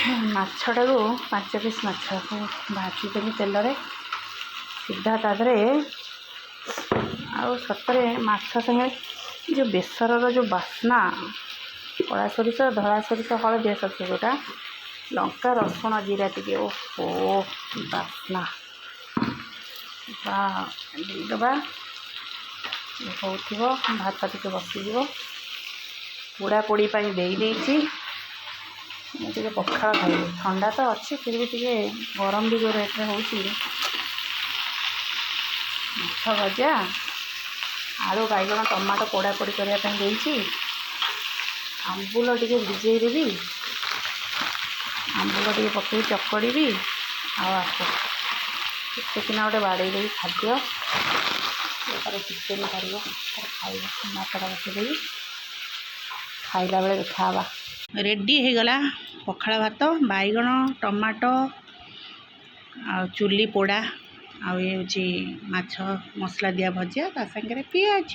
ମାଛଟାକୁ 5 piece ମାଛକୁ ଭାଜିଦେଲି ତେଲରେ ସିଧା ତା ଦେହରେ। ଆଉ ସତରେ ମାଛ ସାଙ୍ଗେ ଯେଉଁ ବେସରର ଯେଉଁ ବାସ୍ନା, କଳା ସୋରିଷ, ଧଳା ସୋରିଷ, ହଳଦିଆ ସୋରିଷ ଯେଉଁଟା, ଲଙ୍କା, ରସୁଣ, ଜିରା ଟିକେ, ଓହୋ ବାସ୍ନା। ଦେଇଦେବା, ହେଉଥିବ, ଭାତ ଟିକେ ବସିଯିବ। ପୋଡ଼ାପୋଡ଼ି ପାଇଁ ଦେଇଛି। ମୁଁ ଟିକେ ପଖାଳ ଖାଇବି, ଥଣ୍ଡା ତ ଅଛି, ଫିର୍ ବି ଟିକେ ଗରମ ବି ଯେଉଁ ରେଟ୍ରେ ହେଉଛି। ମାଛ ଭଜା, ଆଳୁ, ବାଇଗଣ, ଟମାଟୋ ପୋଡ଼ାପୋଡ଼ି କରିବା ପାଇଁ ଦେଇଛି। ଆମ୍ବୁଲ ଟିକେ ଭିଜେଇ ଦେବି, ଆମ୍ବୁଲ ଟିକେ ପକେଇ ଚକଡ଼ିବି। ଆଉ ଆକୁ କେତେକିନା ଗୋଟେ ବାଡ଼େଇ ଦେବି ଖାଦ୍ୟ। ତାର ଚିକେନ୍ କରିବ, ତାର ଖାଇବ। ଭାତଟା ବସେଇଦେବି, ଖାଇଲା ବେଳେ ଦେଖା ହେବା। ରେଡ଼ି ହେଇଗଲା ପଖାଳ ଭାତ, ବାଇଗଣ, ଟମାଟୋ ଆଉ ଚୁଲି ପୋଡ଼ା, ଆଉ ଇଏ ହେଉଛି ମାଛ ମସଲା ଦିଆ ଭଜା, ତା ସାଙ୍ଗରେ ପିଆଜ।